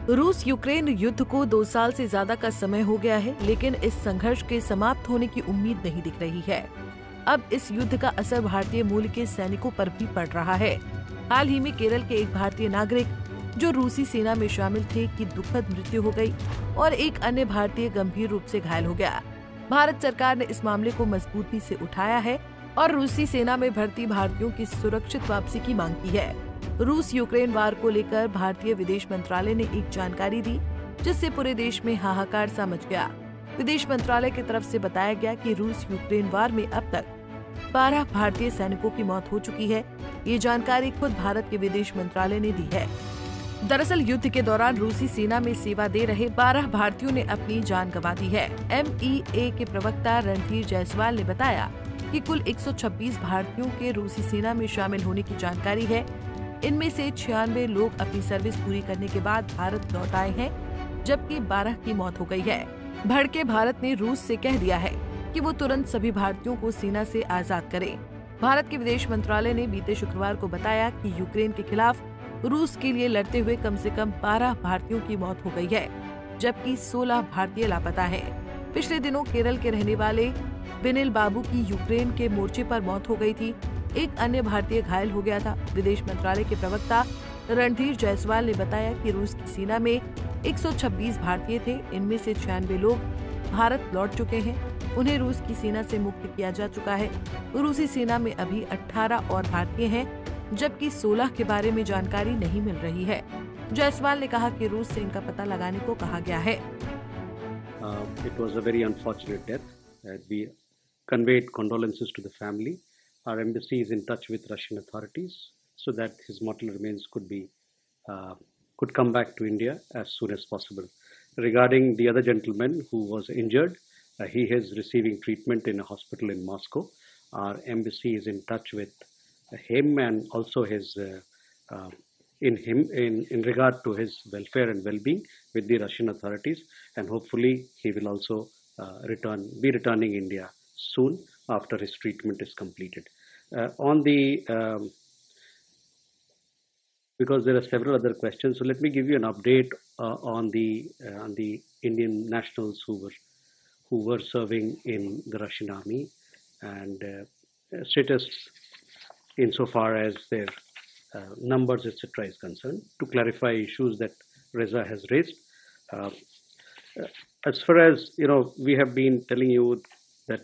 रूस यूक्रेन युद्ध को 2 साल से ज्यादा का समय हो गया है, लेकिन इस संघर्ष के समाप्त होने की उम्मीद नहीं दिख रही है। अब इस युद्ध का असर भारतीय मूल के सैनिकों पर भी पड़ रहा है। हाल ही में केरल के एक भारतीय नागरिक जो रूसी सेना में शामिल थे की दुखद मृत्यु हो गई और एक अन्य भारतीय गंभीर रूप से घायल हो गया। भारत सरकार ने इस मामले को मजबूती से उठाया है और रूसी सेना में भर्ती भारतीयों की सुरक्षित वापसी की मांग की है। रूस यूक्रेन वार को लेकर भारतीय विदेश मंत्रालय ने एक जानकारी दी, जिससे पूरे देश में हाहाकार सा मच गया। विदेश मंत्रालय की तरफ से बताया गया कि रूस यूक्रेन वार में अब तक 12 भारतीय सैनिकों की मौत हो चुकी है। ये जानकारी खुद भारत के विदेश मंत्रालय ने दी है। दरअसल युद्ध के दौरान रूसी सेना में सेवा दे रहे 12 भारतीयों ने अपनी जान गंवा दी है। MEA के प्रवक्ता रणधीर जायसवाल ने बताया कि कुल 126 भारतीयों के रूसी सेना में शामिल होने की जानकारी है। इनमें से 96 लोग अपनी सर्विस पूरी करने के बाद भारत लौट आए हैं, जबकि 12 की मौत हो गई है। भड़के भारत ने रूस से कह दिया है कि वो तुरंत सभी भारतीयों को सेना से आजाद करे। भारत के विदेश मंत्रालय ने बीते शुक्रवार को बताया कि यूक्रेन के खिलाफ रूस के लिए लड़ते हुए कम से कम 12 भारतीयों की मौत हो गई है, जबकि 16 भारतीय लापता हैं। पिछले दिनों केरल के रहने वाले बिनिल बाबू की यूक्रेन के मोर्चे पर मौत हो गई थी। एक अन्य भारतीय घायल हो गया था। विदेश मंत्रालय के प्रवक्ता रणधीर जायसवाल ने बताया कि रूस की सेना में 126 भारतीय थे। इनमें से 96 लोग भारत लौट चुके हैं। उन्हें रूस की सेना से मुक्त किया जा चुका है। रूसी सेना में अभी 18 और भारतीय हैं, जबकि 16 के बारे में जानकारी नहीं मिल रही है। जायसवाल ने कहा कि रूस से इनका पता लगाने को कहा गया है। It was a very unfortunate death. We conveyed condolences to the family. Our embassy is in touch with Russian authorities so that his mortal remains could come back to India as soon as possible. Regarding the other gentleman who was injured, he is receiving treatment in a hospital in Moscow. Our embassy is in touch with him and also his in regard to his welfare and well-being with the Russian authorities, and hopefully he will also be returning India soon after his treatment is completed. Because there are several other questions, so let me give you an update on the Indian nationals who were serving in the Russian army and status insofar as their numbers etc. is concerned, to clarify issues that Reza has raised. As far as we have been telling you that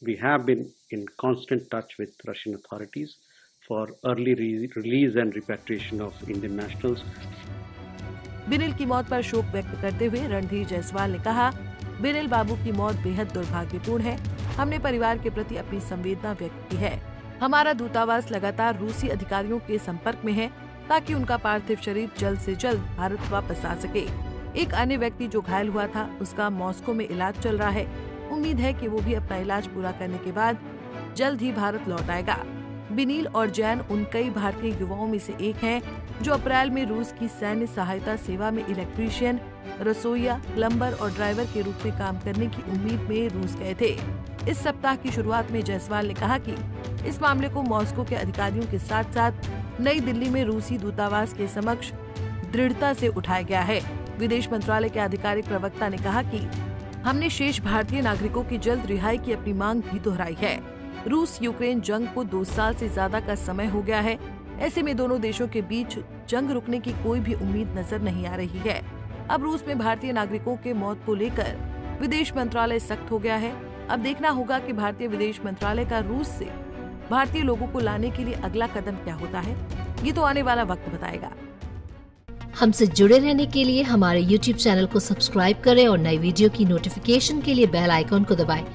we have been in constant touch with Russian authorities for early release and repatriation of Indian nationals. Binil की मौत पर शोक व्यक्त करते हुए रणधीर जायसवाल ने कहा, बिनिल बाबू की मौत बेहद दुर्भाग्यपूर्ण है। हमने परिवार के प्रति अपनी संवेदना व्यक्त की है। हमारा दूतावास लगातार रूसी अधिकारियों के संपर्क में है ताकि उनका पार्थिव शरीर जल्द से जल्द भारत वापस आ सके। एक अन्य व्यक्ति जो घायल हुआ था, उसका मॉस्को में इलाज चल रहा है। उम्मीद है कि वो भी अपना इलाज पूरा करने के बाद जल्द ही भारत लौट आएगा। बिनील और जैन उन कई भारतीय युवाओं में से एक हैं जो अप्रैल में रूस की सैन्य सहायता सेवा में इलेक्ट्रीशियन, रसोइया, प्लम्बर और ड्राइवर के रूप में काम करने की उम्मीद में रूस गए थे। इस सप्ताह की शुरुआत में जायसवाल ने कहा कि इस मामले को मॉस्को के अधिकारियों के साथ साथ नई दिल्ली में रूसी दूतावास के समक्ष दृढ़ता से उठाया गया है। विदेश मंत्रालय के आधिकारिक प्रवक्ता ने कहा कि हमने शेष भारतीय नागरिकों की जल्द रिहाई की अपनी मांग भी दोहराई है। रूस यूक्रेन जंग को 2 साल से ज्यादा का समय हो गया है। ऐसे में दोनों देशों के बीच जंग रुकने की कोई भी उम्मीद नजर नहीं आ रही है। अब रूस में भारतीय नागरिकों के मौत को लेकर विदेश मंत्रालय सख्त हो गया है। अब देखना होगा कि भारतीय विदेश मंत्रालय का रूस से भारतीय लोगों को लाने के लिए अगला कदम क्या होता है, ये तो आने वाला वक्त बताएगा। हमसे जुड़े रहने के लिए हमारे YouTube चैनल को सब्सक्राइब करें और नई वीडियो की नोटिफिकेशन के लिए बेल आइकॉन को दबाएं।